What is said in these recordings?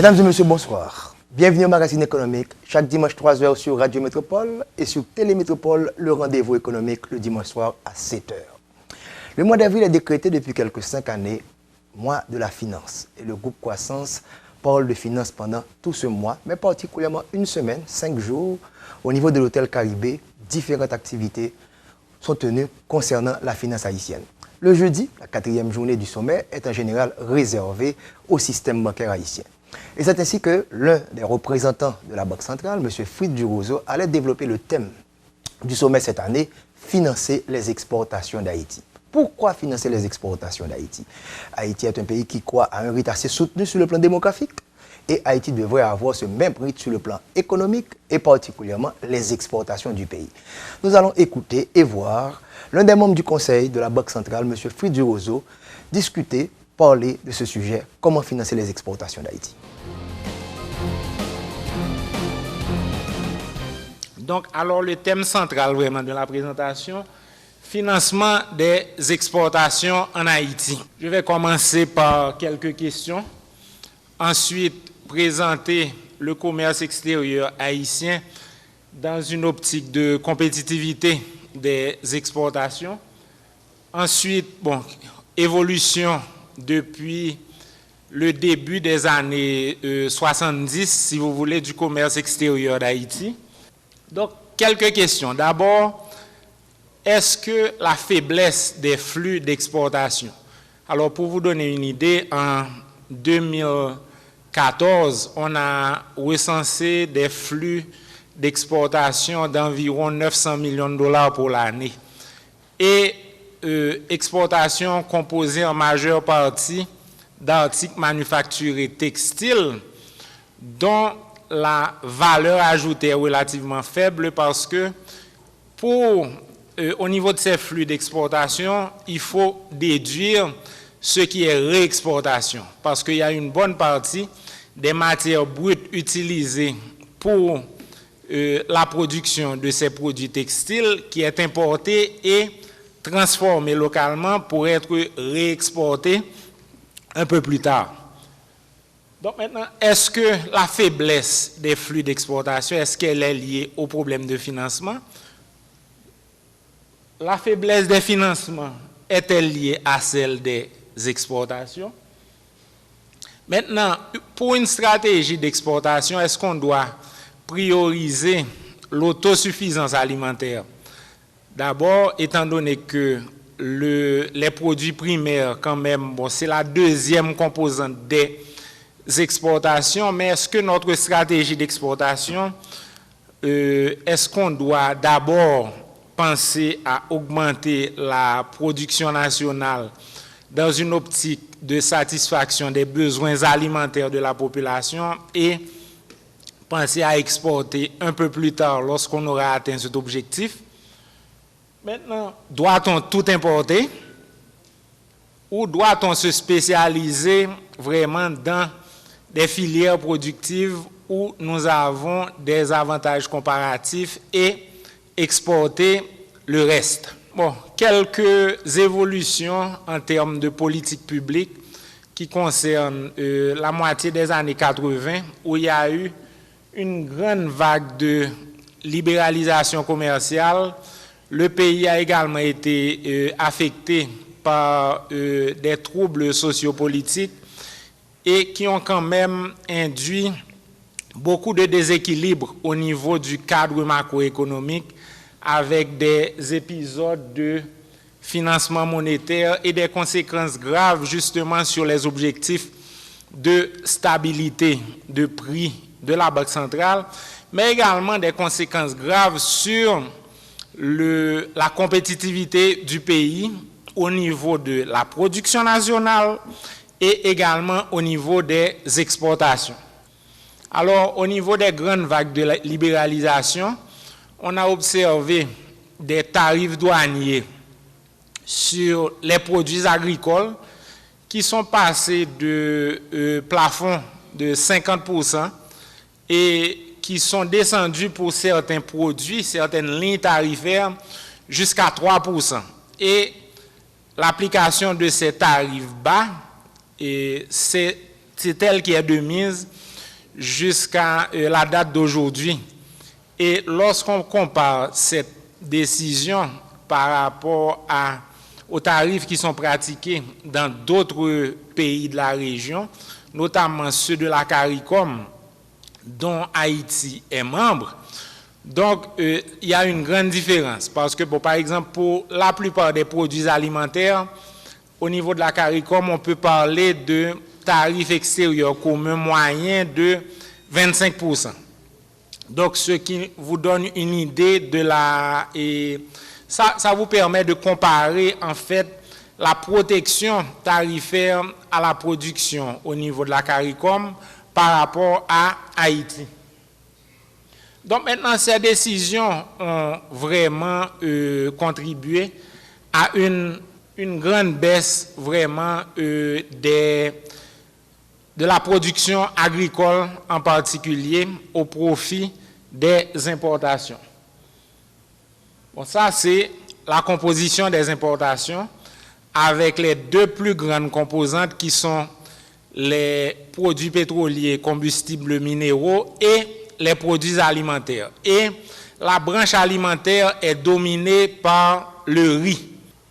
Mesdames et messieurs, bonsoir. Bienvenue au magazine économique, chaque dimanche 3h sur Radio Métropole et sur Télémétropole, le rendez-vous économique le dimanche soir à 7h. Le mois d'avril est décrété depuis quelques 5 années, mois de la finance. Et le groupe Croissance parle de finance pendant tout ce mois, mais particulièrement une semaine, 5 jours, au niveau de l'hôtel Caribé, différentes activités sont tenues concernant la finance haïtienne. Le jeudi, la 4e journée du sommet, est en général réservée au système bancaire haïtien. Et c'est ainsi que l'un des représentants de la Banque centrale, M. Fritz Durozo, allait développer le thème du sommet cette année, financer les exportations d'Haïti. Pourquoi financer les exportations d'Haïti? Haïti est un pays qui croit à un rythme assez soutenu sur le plan démographique et Haïti devrait avoir ce même rythme sur le plan économique et particulièrement les exportations du pays. Nous allons écouter et voir l'un des membres du conseil de la Banque centrale, M. Fritz Durozo, discuter, parler de ce sujet, comment financer les exportations d'Haïti. Donc, alors le thème central vraiment de la présentation, financement des exportations en Haïti. Je vais commencer par quelques questions. Ensuite, présenter le commerce extérieur haïtien dans une optique de compétitivité des exportations. Ensuite, évolution depuis le début des années 70, si vous voulez, du commerce extérieur d'Haïti. Donc, quelques questions. D'abord, est-ce que la faiblesse des flux d'exportation? Alors, pour vous donner une idée, en 2014, on a recensé des flux d'exportation d'environ 900 millions de dollars pour l'année. Et exportation composée en majeure partie d'articles manufacturés textiles, dont la valeur ajoutée est relativement faible parce que au niveau de ces flux d'exportation, il faut déduire ce qui est réexportation parce qu'il y a une bonne partie des matières brutes utilisées pour la production de ces produits textiles qui est importée et transformée localement pour être réexportée un peu plus tard. Donc maintenant, est-ce que la faiblesse des flux d'exportation, est-ce qu'elle est liée au problème de financement? La faiblesse des financements est-elle liée à celle des exportations? Maintenant, pour une stratégie d'exportation, est-ce qu'on doit prioriser l'autosuffisance alimentaire? D'abord, étant donné que les produits primaires, quand même, c'est la deuxième composante des exportations, mais est-ce que notre stratégie d'exportation, est-ce qu'on doit d'abord penser à augmenter la production nationale dans une optique de satisfaction des besoins alimentaires de la population et penser à exporter un peu plus tard lorsqu'on aura atteint cet objectif? Maintenant, doit-on tout importer ou doit-on se spécialiser vraiment dans des filières productives où nous avons des avantages comparatifs et exporter le reste? Quelques évolutions en termes de politique publique qui concernent la moitié des années 80 où il y a eu une grande vague de libéralisation commerciale. Le pays a également été affecté par des troubles sociopolitiques et qui ont quand même induit beaucoup de déséquilibres au niveau du cadre macroéconomique avec des épisodes de financement monétaire et des conséquences graves justement sur les objectifs de stabilité de prix de la Banque centrale, mais également des conséquences graves sur la compétitivité du pays au niveau de la production nationale et également au niveau des exportations. Alors, au niveau des grandes vagues de libéralisation, on a observé des tarifs douaniers sur les produits agricoles qui sont passés de plafond de 50% et qui sont descendus pour certains produits, certaines lignes tarifaires, jusqu'à 3%. Et l'application de ces tarifs bas, c'est elle qui est de mise jusqu'à la date d'aujourd'hui. Et lorsqu'on compare cette décision par rapport aux tarifs qui sont pratiqués dans d'autres pays de la région, notamment ceux de la CARICOM, dont Haïti est membre, donc il y a une grande différence. Parce que, par exemple, pour la plupart des produits alimentaires, au niveau de la CARICOM, on peut parler de tarifs extérieurs communs moyens de 25%. Donc, ce qui vous donne une idée de la... Et ça vous permet de comparer, en fait, la protection tarifaire à la production au niveau de la CARICOM par rapport à Haïti. Donc, maintenant, ces décisions ont vraiment contribué à une grande baisse vraiment de la production agricole en particulier au profit des importations. Bon, ça c'est la composition des importations avec les deux plus grandes composantes qui sont les produits pétroliers, combustibles minéraux et les produits alimentaires. Et la branche alimentaire est dominée par le riz.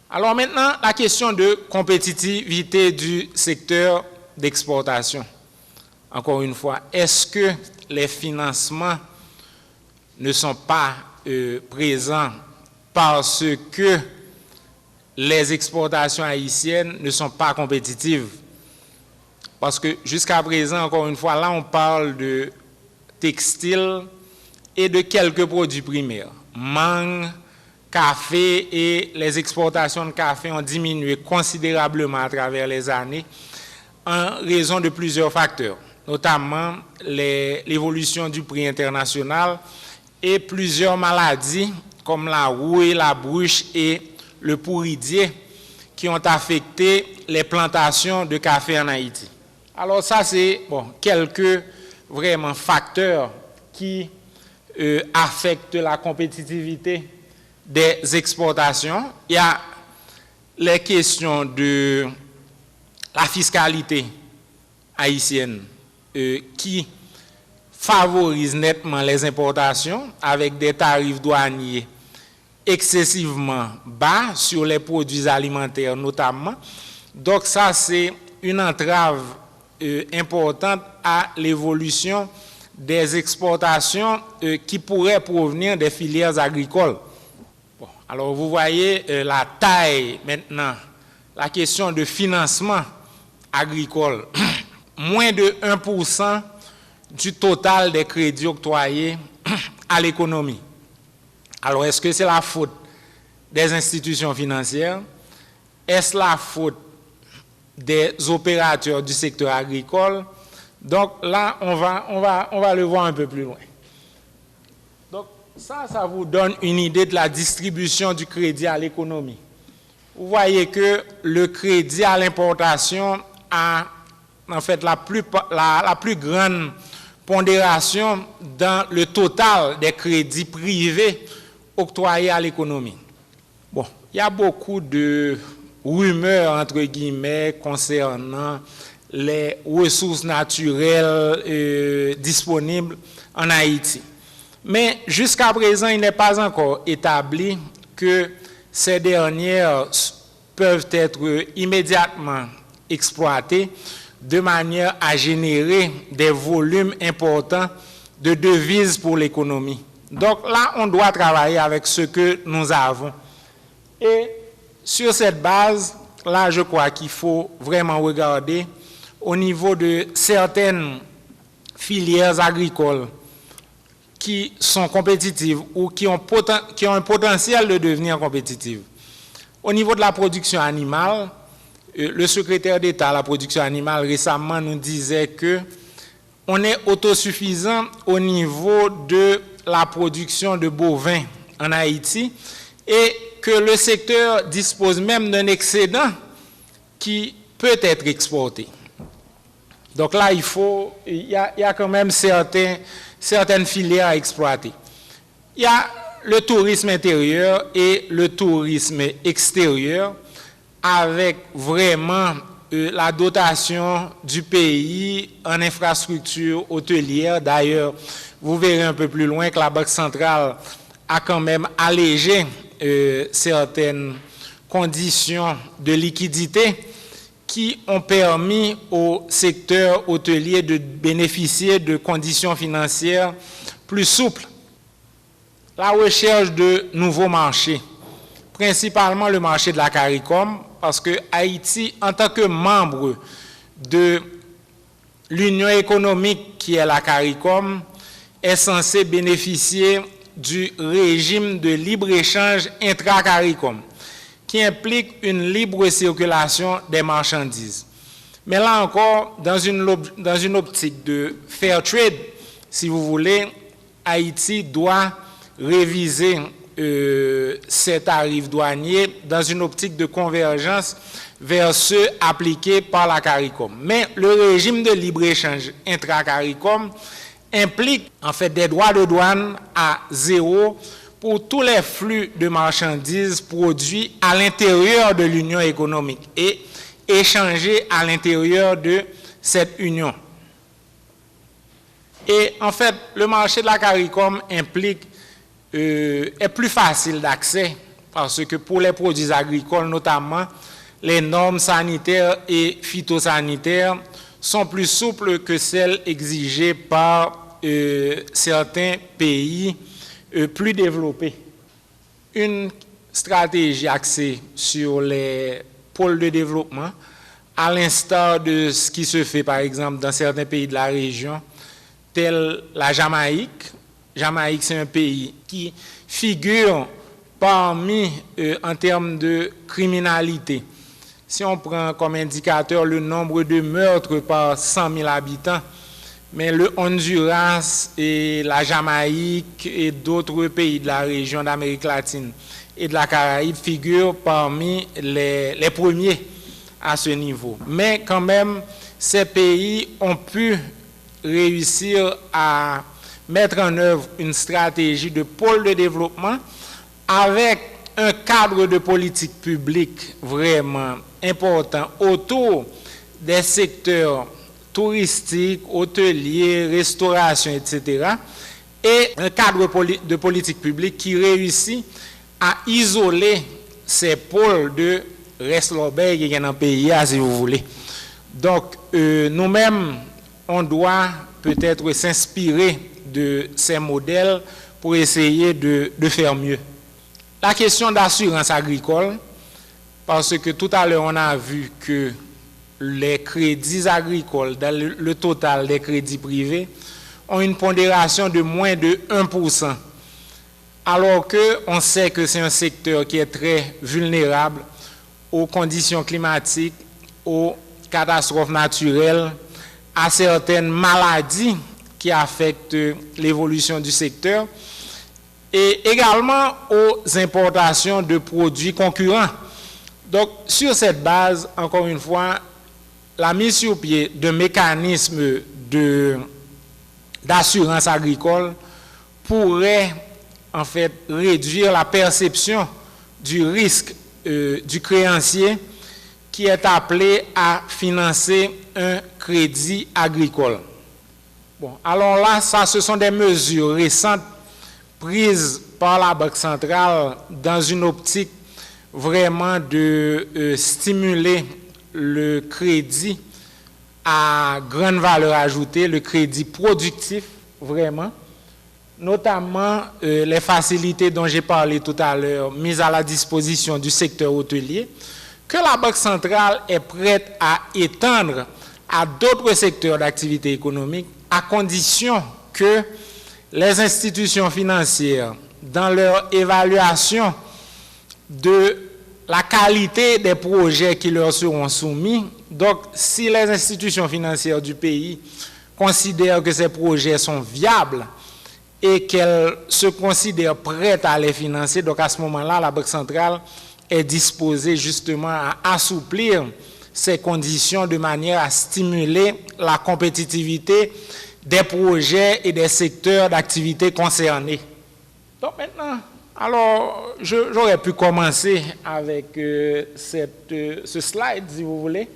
Alors maintenant, la question de compétitivité du secteur d'exportation. Encore une fois, est-ce que les financements ne sont pas présents parce que les exportations haïtiennes ne sont pas compétitives? Parce que jusqu'à présent, encore une fois, là on parle de textile et de quelques produits primaires. Mangue, café, et les exportations de café ont diminué considérablement à travers les années en raison de plusieurs facteurs, notamment l'évolution du prix international et plusieurs maladies comme la rouille, la bruche et le pourridier qui ont affecté les plantations de café en Haïti. Alors ça, c'est quelques vraiment facteurs qui affectent la compétitivité des exportations. Il y a les questions de la fiscalité haïtienne qui favorise nettement les importations avec des tarifs douaniers excessivement bas sur les produits alimentaires notamment. Donc ça, c'est une entrave importante à l'évolution des exportations qui pourraient provenir des filières agricoles. Bon, alors vous voyez la taille maintenant, la question de financement agricole, moins de 1% du total des crédits octroyés à l'économie. Alors est-ce que c'est la faute des institutions financières? Est-ce la faute des opérateurs du secteur agricole? Donc là, on va le voir un peu plus loin. Donc ça vous donne une idée de la distribution du crédit à l'économie. Vous voyez que le crédit à l'importation a en fait la plus grande pondération dans le total des crédits privés octroyés à l'économie. Bon, il y a beaucoup de rumeurs, entre guillemets, concernant les ressources naturelles disponibles en Haïti. Mais jusqu'à présent, il n'est pas encore établi que ces dernières peuvent être immédiatement exploitées de manière à générer des volumes importants de devises pour l'économie. Donc là, on doit travailler avec ce que nous avons. Et sur cette base, là, je crois qu'il faut vraiment regarder au niveau de certaines filières agricoles qui sont compétitives ou qui ont un potentiel de devenir compétitives. Au niveau de la production animale, le secrétaire d'État à la production animale récemment nous disait que on est autosuffisant au niveau de la production de bovins en Haïti et que le secteur dispose même d'un excédent qui peut être exporté. Donc là, il y a quand même certaines filières à exploiter. Il y a le tourisme intérieur et le tourisme extérieur avec vraiment la dotation du pays en infrastructure hôtelière. D'ailleurs, vous verrez un peu plus loin que la Banque centrale a quand même allégé certaines conditions de liquidité qui ont permis au secteur hôtelier de bénéficier de conditions financières plus souples. La recherche de nouveaux marchés, principalement le marché de la CARICOM, parce que Haïti, en tant que membre de l'Union économique qui est la CARICOM, est censé bénéficier du régime de libre-échange intra-CARICOM, qui implique une libre circulation des marchandises. Mais là encore, dans une optique de fair trade, si vous voulez, Haïti doit réviser ces tarifs douaniers dans une optique de convergence vers ceux appliqués par la CARICOM. Mais le régime de libre-échange intra-CARICOM implique en fait des droits de douane à zéro pour tous les flux de marchandises produits à l'intérieur de l'Union économique et échangés à l'intérieur de cette union. Et en fait, le marché de la CARICOM implique est plus facile d'accès parce que pour les produits agricoles notamment, les normes sanitaires et phytosanitaires sont plus souples que celles exigées par certains pays plus développés. Une stratégie axée sur les pôles de développement, à l'instar de ce qui se fait par exemple dans certains pays de la région, tel la Jamaïque. Jamaïque, c'est un pays qui figure parmi, en termes de criminalité. Si on prend comme indicateur le nombre de meurtres par 100 000 habitants, mais le Honduras et la Jamaïque et d'autres pays de la région d'Amérique latine et de la Caraïbe figurent parmi les premiers à ce niveau. Mais quand même, ces pays ont pu réussir à mettre en œuvre une stratégie de pôle de développement avec un cadre de politique publique vraiment important autour des secteurs touristiques, hôteliers, restauration, etc. Et un cadre de politique publique qui réussit à isoler ces pôles de reste-l'obéi qui est dans le pays, si vous voulez. Donc, nous-mêmes, on doit peut-être s'inspirer de ces modèles pour essayer de faire mieux. La question d'assurance agricole, parce que tout à l'heure on a vu que les crédits agricoles, dans le total des crédits privés, ont une pondération de moins de 1%, alors qu'on sait que c'est un secteur qui est très vulnérable aux conditions climatiques, aux catastrophes naturelles, à certaines maladies qui affectent l'évolution du secteur et également aux importations de produits concurrents. Donc, sur cette base, encore une fois, la mise sur pied de mécanismes d'assurance agricole pourrait en fait réduire la perception du risque du créancier qui est appelé à financer un crédit agricole. Bon, alors là, ça, ce sont des mesures récentes prises par la Banque centrale dans une optique vraiment de stimuler le crédit à grande valeur ajoutée, le crédit productif, vraiment, notamment les facilités dont j'ai parlé tout à l'heure, mises à la disposition du secteur hôtelier, que la Banque centrale est prête à étendre à d'autres secteurs d'activité économique, à condition que les institutions financières, dans leur évaluation de la qualité des projets qui leur seront soumis, donc si les institutions financières du pays considèrent que ces projets sont viables et qu'elles se considèrent prêtes à les financer, donc à ce moment-là, la Banque centrale est disposée justement à assouplir ces conditions de manière à stimuler la compétitivité des projets et des secteurs d'activité concernés. Donc maintenant, alors j'aurais pu commencer avec ce slide, si vous voulez,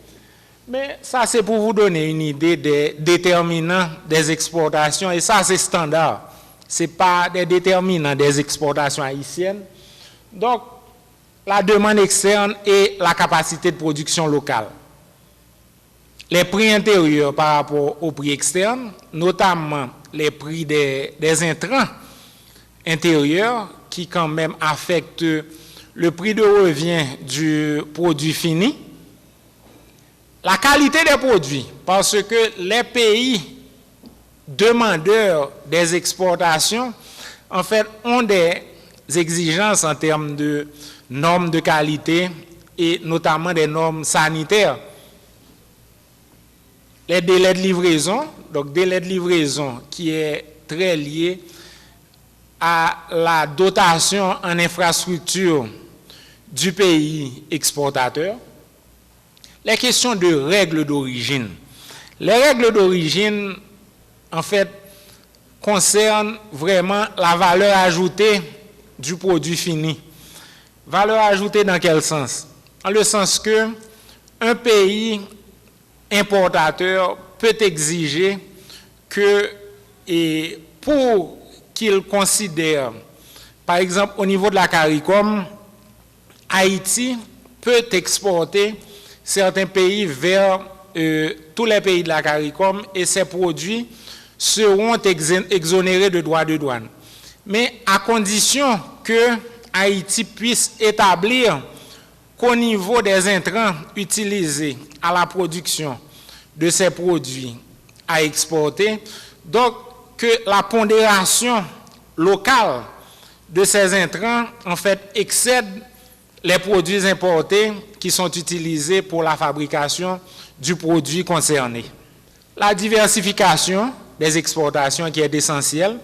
Mais ça, c'est pour vous donner une idée des déterminants des exportations, et ça, c'est standard. Ce n'est pas des déterminants des exportations haïtiennes. Donc, la demande externe et la capacité de production locale. Les prix intérieurs par rapport aux prix externes, notamment les prix des intrants intérieurs, qui quand même affectent le prix de revient du produit fini. La qualité des produits, parce que les pays demandeurs des exportations, en fait, ont des exigences en termes de normes de qualité et notamment des normes sanitaires. Les délais de livraison, donc délai de livraison qui est très lié à la dotation en infrastructure du pays exportateur. Les questions de règles d'origine. Les règles d'origine, en fait, concernent vraiment la valeur ajoutée du produit fini. Valeur ajoutée dans quel sens? En le sens que un pays importateur peut exiger que, et pour qu'il considère, par exemple au niveau de la CARICOM, Haïti peut exporter certains pays vers tous les pays de la CARICOM et ces produits seront exonérés de droits de douane. Mais à condition que Haïti puisse établir qu'au niveau des intrants utilisés à la production de ces produits à exporter, donc que la pondération locale de ces intrants, en fait, excède les produits importés qui sont utilisés pour la fabrication du produit concerné. La diversification des exportations qui est essentielle,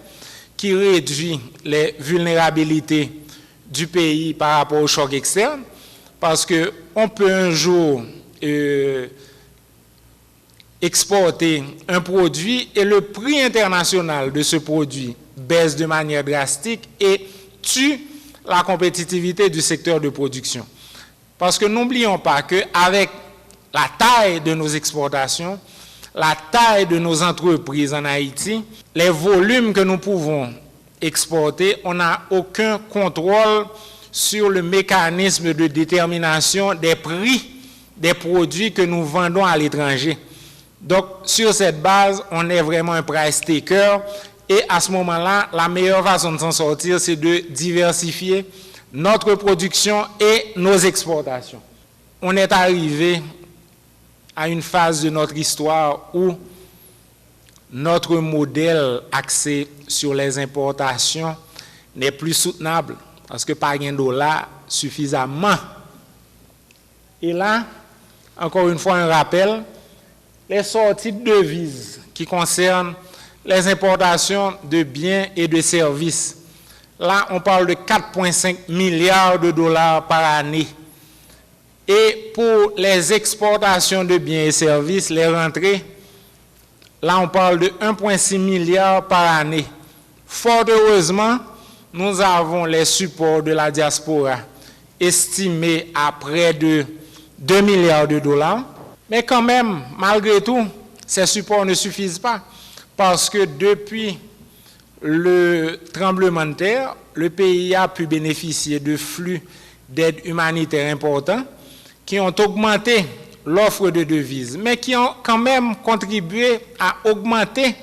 qui réduit les vulnérabilités du pays par rapport au choc externe, parce qu'on peut un jour exporter un produit et le prix international de ce produit baisse de manière drastique et tue la compétitivité du secteur de production. Parce que n'oublions pas qu'avec la taille de nos exportations, la taille de nos entreprises en Haïti, les volumes que nous pouvons exporter, on n'a aucun contrôle sur le mécanisme de détermination des prix des produits que nous vendons à l'étranger. Donc, sur cette base, on est vraiment un price taker. Et à ce moment-là, la meilleure façon de s'en sortir, c'est de diversifier notre production et nos exportations. On est arrivé à une phase de notre histoire où notre modèle axé sur les importations n'est plus soutenable parce que pas de dollar suffisamment. Et là, encore une fois, un rappel, les sorties de devises qui concernent les importations de biens et de services. Là, on parle de 4,5 milliards de dollars par année. Et pour les exportations de biens et services, les rentrées, là, on parle de 1,6 milliard par année. Fort heureusement, nous avons les supports de la diaspora estimés à près de 2 milliards de dollars. Mais quand même, malgré tout, ces supports ne suffisent pas. Parce que depuis le tremblement de terre, le pays a pu bénéficier de flux d'aide humanitaire importants qui ont augmenté l'offre de devises, mais qui ont quand même contribué à augmenter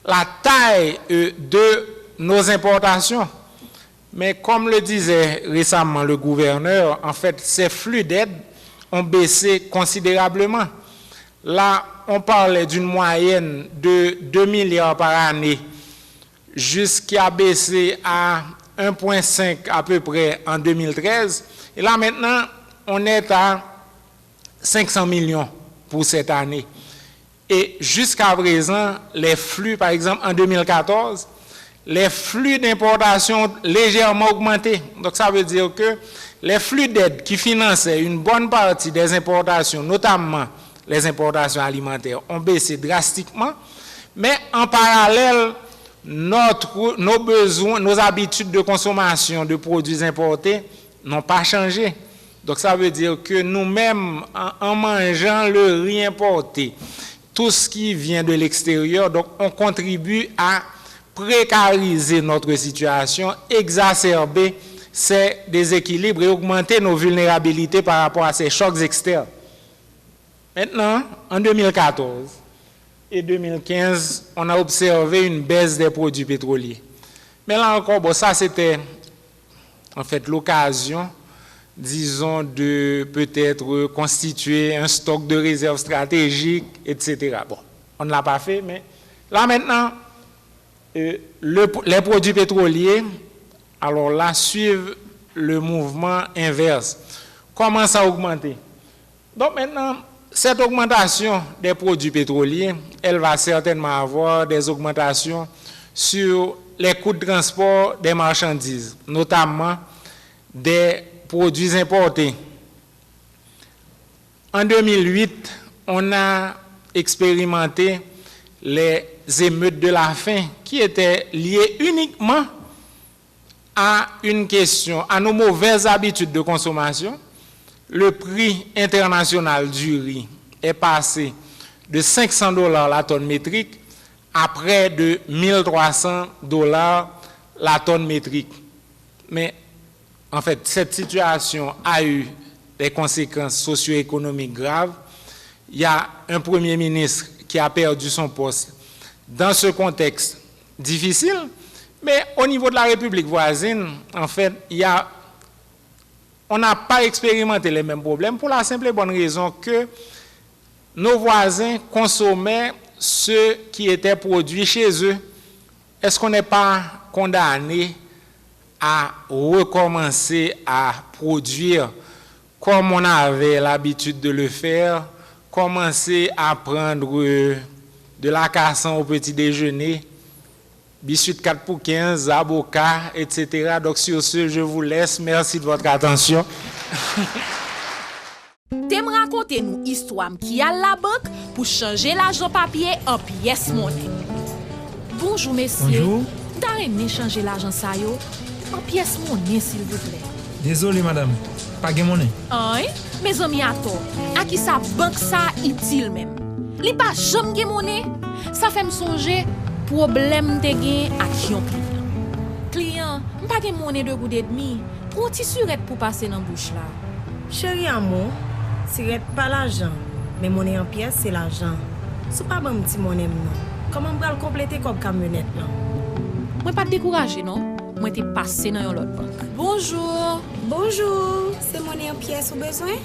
la taille de nos importations. Mais comme le disait récemment le gouverneur, en fait, ces flux d'aide ont baissé considérablement. Là, on parlait d'une moyenne de 2 milliards par année jusqu'à baisser à 1,5 à peu près en 2013. Et là, maintenant, on est à 500 millions pour cette année. Et jusqu'à présent, les flux, par exemple, en 2014, les flux d'importation ont légèrement augmenté. Donc, ça veut dire que les flux d'aide qui finançaient une bonne partie des importations, notamment les importations alimentaires, ont baissé drastiquement. Mais en parallèle, nos besoins, nos habitudes de consommation de produits importés n'ont pas changé. Donc ça veut dire que nous-mêmes, en mangeant le riz importé, tout ce qui vient de l'extérieur, donc on contribue à précariser notre situation, exacerber ces déséquilibres et augmenter nos vulnérabilités par rapport à ces chocs externes. Maintenant, en 2014 et 2015, on a observé une baisse des produits pétroliers. Mais là encore, bon, ça c'était en fait l'occasion, disons, de peut-être constituer un stock de réserves stratégiques, etc. Bon, on ne l'a pas fait, mais là maintenant, les produits pétroliers, alors là, suivent le mouvement inverse. Commence à augmenter. Donc maintenant, cette augmentation des produits pétroliers, elle va certainement avoir des augmentations sur les coûts de transport des marchandises, notamment des produits importés. En 2008, on a expérimenté les émeutes de la faim qui étaient liées uniquement à une question, à nos mauvaises habitudes de consommation. Le prix international du riz est passé de $500 la tonne métrique à près de $1 300 la tonne métrique. Mais en fait, cette situation a eu des conséquences socio-économiques graves. Il y a un Premier ministre qui a perdu son poste dans ce contexte difficile, mais au niveau de la République voisine, en fait, on n'a pas expérimenté les mêmes problèmes pour la simple et bonne raison que nos voisins consommaient ce qui était produit chez eux. Est-ce qu'on n'est pas condamné à recommencer à produire comme on avait l'habitude de le faire, commencer à prendre de la cassane au petit déjeuner, biscuit 4 pour 15, avocat, etc. Donc sur ce, je vous laisse. Merci de votre attention. T'aimes raconter nous histoire qui a la banque pour changer l'argent papier en pièce monnaie. Bonjour messieurs. Bonjour. T'as aimé changer l'argent ça yo en pièce monnaie s'il vous plaît. Désolé madame, pas de monnaie. Hein? Mes amis à toi, à qui sa banque ça utile même. Li pas jamais de monnaie, ça fait me songer problème de gain action client. Client, pas de monnaie de goût et demi. Pour ti surette pour passer dans bouche là. Chéri amour, c'est pas l'argent, mais monnaie en pièces c'est l'argent. C'est pas bon petit monnaie non. Comment on va le compléter comme camionnette là? Moi pas décourager non. Moi t'ai passé dans une autre banque. Bonjour. Bonjour, c'est monnaie en pièces ou besoin?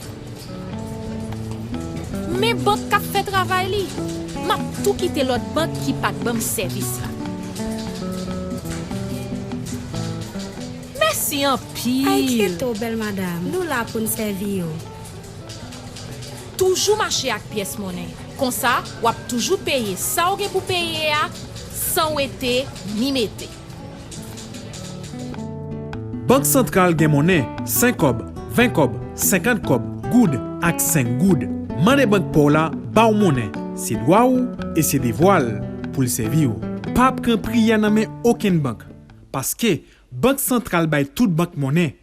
Mais banque qui fait travail li. M'a tout quitté l'autre banque qui pas de bon service là. Merci en pile. Inquiète-toi belle madame, nous là pour nous servir. Toujours marcher avec pièce monnaie. Comme ça, ou toujours payer ça ou pour payer sans été ni mette. Banque centrale gen monnaie 5 kob, 20 kob, 50 kob, goud ak 5 goud. Monnaie banque pour la ba ou monnaie. C'est droit ou et c'est des voiles pour le servir. Pas qu'un prix nan men aucune banque parce que banque centrale bay toute banque monnaie.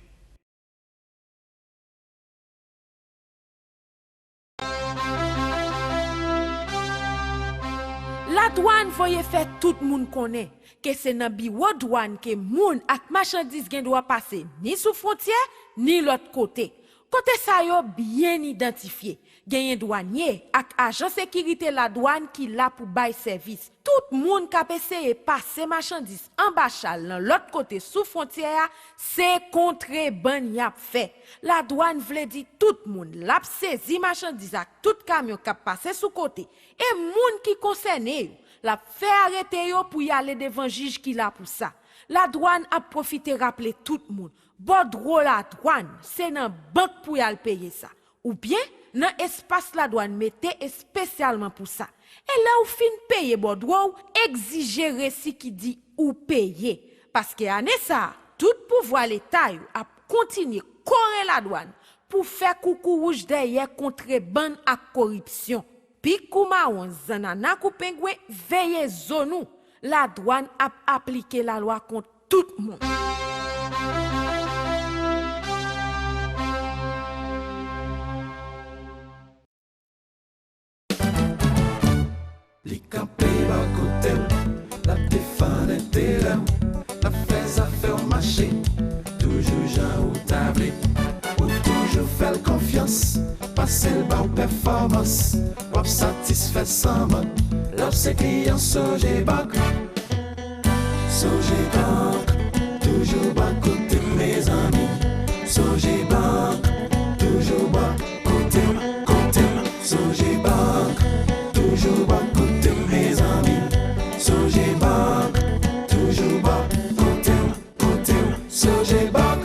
La douane voye fait tout le monde connaît que c'est dans bureau douane que moun ak marchandise gen doit passer ni sous frontière ni l'autre côté. Côté ça yo bien identifié. Gen douanier ak agent sécurité la douane qui là pour bay service. Tout moun ka essayer passer marchandise en bachal dans l'autre côté sous frontière c'est contrebande y a fait. La douane vle di tout moun l'a saisi marchandise ak tout camion ka passer sous côté et moun qui concerné la fait arrêter yo pour y aller devant juge qui là pour ça. La douane a profité rappeler tout le monde. Bon la douane, c'est dans banque pour y aller payer ça. Ou bien, dans espace la douane mettez spécialement pour ça. Et là ou fin payer bon droit, exiger récit qui dit ou payer. Parce que année ça, tout pouvoir l'État a continué correr la douane pour faire coucou rouge derrière contrebande à corruption. Puis Koumaon, Zanana ou Pengwe, veillez zonou. La douane a appliqué la loi contre tout le monde. Li campé à côté, la défense intérêt, la fait affaire marché, toujours Jean ou tablé, ou toujours faire confiance, passer le bas performance, ou satisfait sans mode, l'obs client Sogé Banque, Sogé Banque, toujours bas côté mes amis, Sogé Banque, toujours bas côté, Sogé Banque, toujours bas côté mes amis, Sogé Banque, toujours bas côté, Sogé Banque.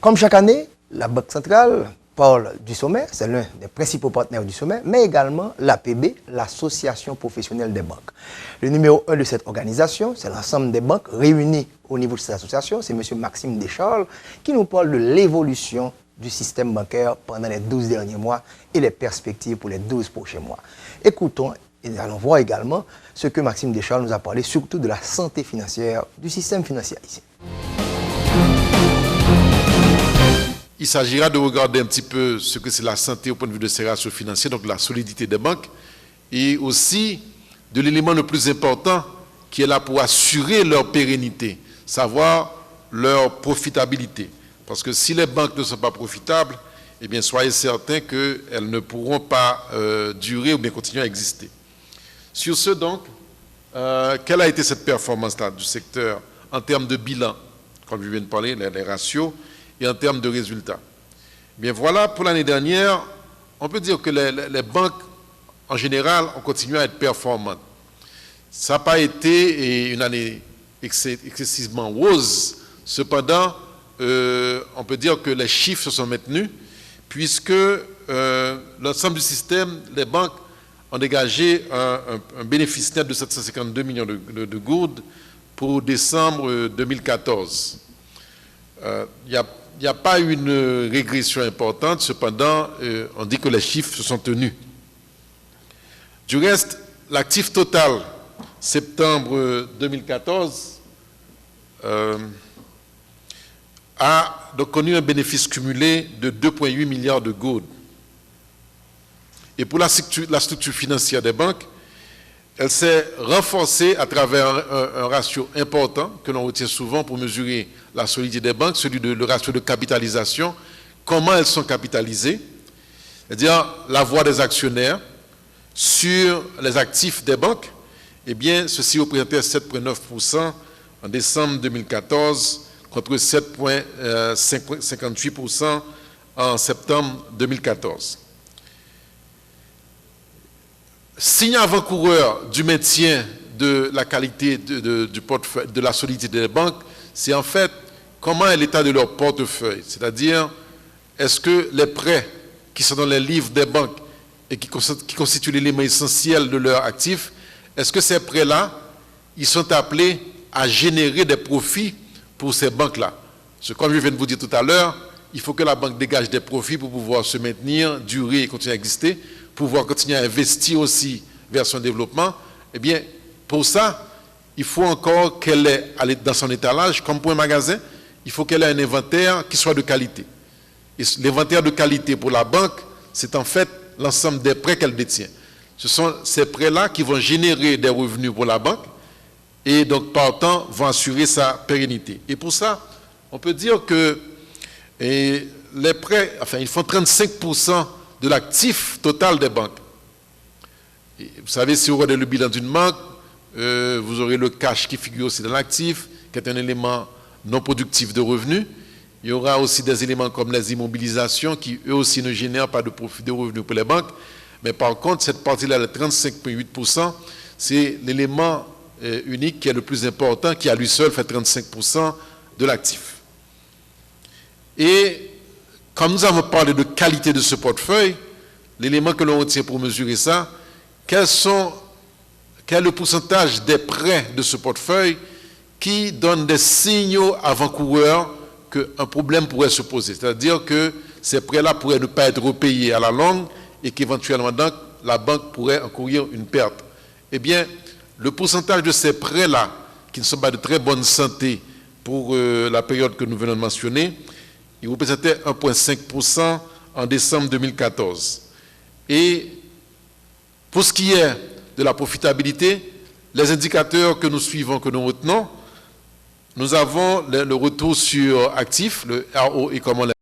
Comme chaque année, la Banque centrale parle du sommet, c'est l'un des principaux partenaires du sommet, mais également l'APB, l'Association professionnelle des banques. Le numéro 1 de cette organisation, c'est l'ensemble des banques réunies au niveau de cette association, c'est M. Maxime Descharles qui nous parle de l'évolution du système bancaire pendant les 12 derniers mois et les perspectives pour les 12 prochains mois. Écoutons et nous allons voir également ce que Maxime Descharles nous a parlé, surtout de la santé financière du système financier haïtien. Il s'agira de regarder un petit peu ce que c'est la santé au point de vue de ces ratios financiers, donc la solidité des banques, et aussi de l'élément le plus important qui est là pour assurer leur pérennité, savoir leur profitabilité. Parce que si les banques ne sont pas profitables, eh bien soyez certains qu'elles ne pourront pas durer ou bien continuer à exister. Sur ce donc, quelle a été cette performance-là du secteur en termes de bilan, comme je viens de parler, les ratios, et en termes de résultats. Bien voilà, pour l'année dernière, on peut dire que les banques, en général, ont continué à être performantes. Ça n'a pas été une année excessivement rose. Cependant, on peut dire que les chiffres se sont maintenus, puisque l'ensemble du système, les banques ont dégagé un bénéfice net de 752 millions de gourdes pour décembre 2014. Il n'y a pas une régression importante, cependant, on dit que les chiffres se sont tenus. Du reste, l'actif total, septembre 2014, a donc connu un bénéfice cumulé de 2,8 milliards de gourdes. Et pour la structure financière des banques, elle s'est renforcée à travers un ratio important que l'on retient souvent pour mesurer la solidité des banques, celui de le ratio de capitalisation, comment elles sont capitalisées, c'est-à-dire la voix des actionnaires sur les actifs des banques. Eh bien, ceci représentait 7,9% en décembre 2014 contre 7,58% en septembre 2014. Signe avant-coureur du maintien de la qualité du portefeuille, de la solidité des banques, c'est en fait comment est l'état de leur portefeuille. C'est-à-dire, est-ce que les prêts qui sont dans les livres des banques et qui constituent l'élément essentiel de leurs actifs, est-ce que ces prêts-là, ils sont appelés à générer des profits pour ces banques-là? Parce que comme je viens de vous dire tout à l'heure, il faut que la banque dégage des profits pour pouvoir se maintenir, durer et continuer à exister, pouvoir continuer à investir aussi vers son développement. Eh bien, pour ça, il faut encore qu'elle ait, dans son étalage, comme pour un magasin, il faut qu'elle ait un inventaire qui soit de qualité. Et l'inventaire de qualité pour la banque, c'est en fait l'ensemble des prêts qu'elle détient. Ce sont ces prêts-là qui vont générer des revenus pour la banque et donc, partant, vont assurer sa pérennité. Et pour ça, on peut dire que les prêts, enfin, ils font 35% de l'actif total des banques. Et vous savez, si vous regardez le bilan d'une banque, vous aurez le cash qui figure aussi dans l'actif, qui est un élément non productif de revenus. Il y aura aussi des éléments comme les immobilisations qui, eux aussi, ne génèrent pas de profit de revenus pour les banques. Mais par contre, cette partie-là, le 35,8%, c'est l'élément unique qui est le plus important, qui à lui seul fait 35% de l'actif. Et comme nous avons parlé de qualité de ce portefeuille, l'élément que l'on retient pour mesurer ça, quel est le pourcentage des prêts de ce portefeuille qui donnent des signaux avant-coureurs qu'un problème pourrait se poser. C'est-à-dire que ces prêts-là pourraient ne pas être repayés à la longue et qu'éventuellement donc, la banque pourrait encourir une perte. Eh bien, le pourcentage de ces prêts-là, qui ne sont pas de très bonne santé pour la période que nous venons de mentionner, Il représentait 1,5% en décembre 2014. Et pour ce qui est de la profitabilité, les indicateurs que nous suivons, que nous retenons, nous avons le retour sur actifs, le ROE comme on